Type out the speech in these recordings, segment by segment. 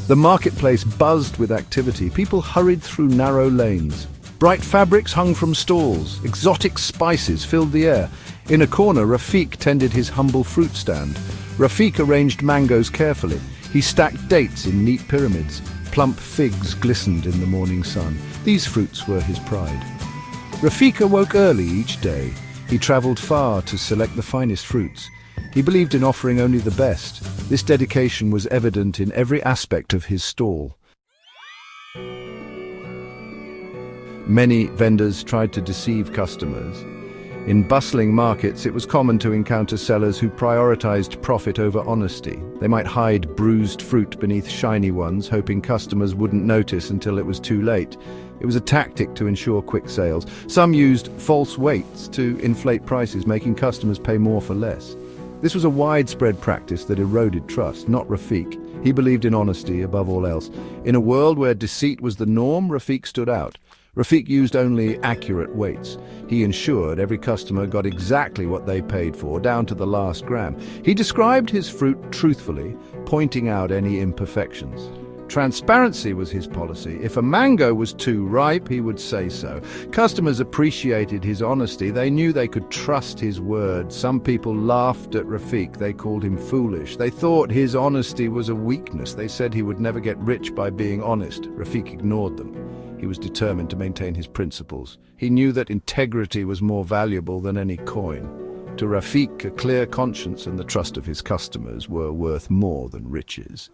The marketplace buzzed with activity. People hurried through narrow lanes. Bright fabrics hung from stalls. Exotic spices filled the air. In a corner, Rafiq tended his humble fruit stand. Rafiq arranged mangoes carefully. He stacked dates in neat pyramids. Plump figs glistened in the morning sun. These fruits were his pride. Rafiq awoke early each day. He travelled far to select the finest fruits. He believed in offering only the best. This dedication was evident in every aspect of his stall. Many vendors tried to deceive customers. In bustling markets, it was common to encounter sellers who prioritized profit over honesty. They might hide bruised fruit beneath shiny ones, hoping customers wouldn't notice until it was too late. It was a tactic to ensure quick sales. Some used false weights to inflate prices, making customers pay more for less. This was a widespread practice that eroded trust, not Rafiq. He believed in honesty above all else. In a world where deceit was the norm, Rafiq stood out. Rafiq used only accurate weights. He ensured every customer got exactly what they paid for, down to the last gram. He described his fruit truthfully, pointing out any imperfections. Transparency was his policy. If a mango was too ripe, he would say so. Customers appreciated his honesty. They knew they could trust his word. Some people laughed at Rafiq. They called him foolish. They thought his honesty was a weakness. They said he would never get rich by being honest. Rafiq ignored them. He was determined to maintain his principles. He knew that integrity was more valuable than any coin. To Rafiq, a clear conscience and the trust of his customers were worth more than riches.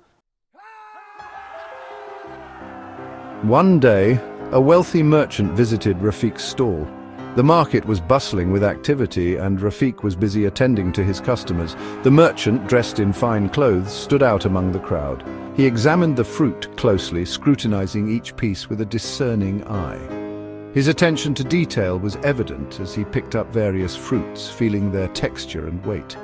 One day, a wealthy merchant visited Rafiq's stall. The market was bustling with activity, and Rafiq was busy attending to his customers. The merchant, dressed in fine clothes, stood out among the crowd. He examined the fruit closely, scrutinizing each piece with a discerning eye. His attention to detail was evident as he picked up various fruits, feeling their texture and weight.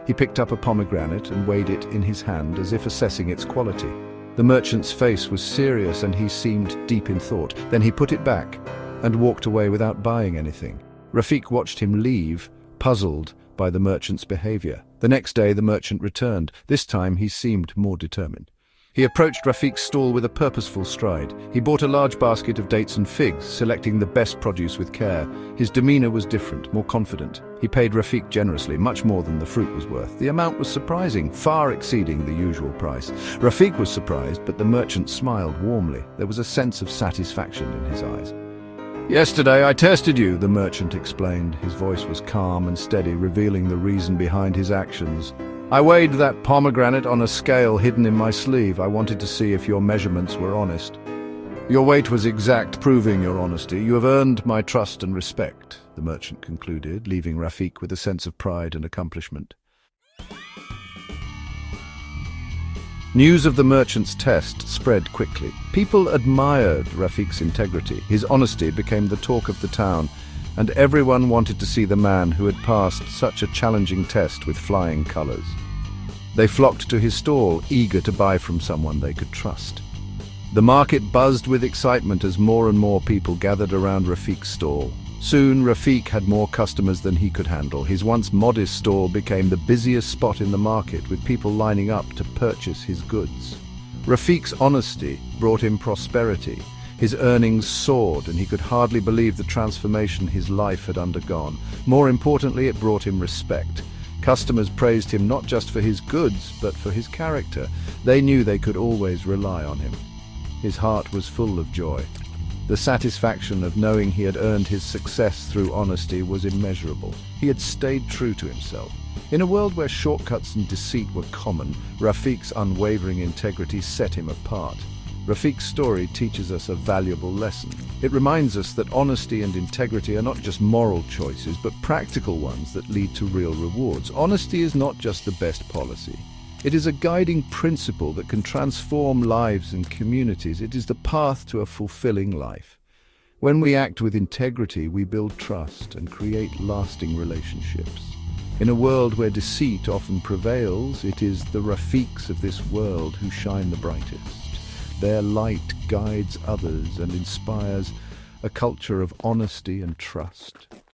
He picked up a pomegranate and weighed it in his hand as if assessing its quality. The merchant's face was serious and he seemed deep in thought. Then he put it back and walked away without buying anything. Rafiq watched him leave, puzzled by the merchant's behavior. The next day the merchant returned. This time he seemed more determined. He approached Rafiq's stall with a purposeful stride. He bought a large basket of dates and figs, selecting the best produce with care. His demeanor was different, more confident. He paid Rafiq generously, much more than the fruit was worth. The amount was surprising, far exceeding the usual price. Rafiq was surprised, but the merchant smiled warmly. There was a sense of satisfaction in his eyes. "Yesterday I tested you," the merchant explained. His voice was calm and steady, revealing the reason behind his actions. "I weighed that pomegranate on a scale hidden in my sleeve. I wanted to see if your measurements were honest. Your weight was exact, proving your honesty. You have earned my trust and respect," the merchant concluded, leaving Rafiq with a sense of pride and accomplishment. News of the merchant's test spread quickly. People admired Rafiq's integrity. His honesty became the talk of the town, and everyone wanted to see the man who had passed such a challenging test with flying colors. They flocked to his stall, eager to buy from someone they could trust. The market buzzed with excitement as more and more people gathered around Rafiq's stall. Soon, Rafiq had more customers than he could handle. His once modest stall became the busiest spot in the market, with people lining up to purchase his goods. Rafiq's honesty brought him prosperity. His earnings soared, and he could hardly believe the transformation his life had undergone. More importantly, it brought him respect. Customers praised him not just for his goods, but for his character. They knew they could always rely on him. His heart was full of joy. The satisfaction of knowing he had earned his success through honesty was immeasurable. He had stayed true to himself. In a world where shortcuts and deceit were common, Rafiq's unwavering integrity set him apart. Rafiq's story teaches us a valuable lesson. It reminds us that honesty and integrity are not just moral choices, but practical ones that lead to real rewards. Honesty is not just the best policy. It is a guiding principle that can transform lives and communities. It is the path to a fulfilling life. When we act with integrity, we build trust and create lasting relationships. In a world where deceit often prevails, it is the Rafiqs of this world who shine the brightest. Their light guides others and inspires a culture of honesty and trust.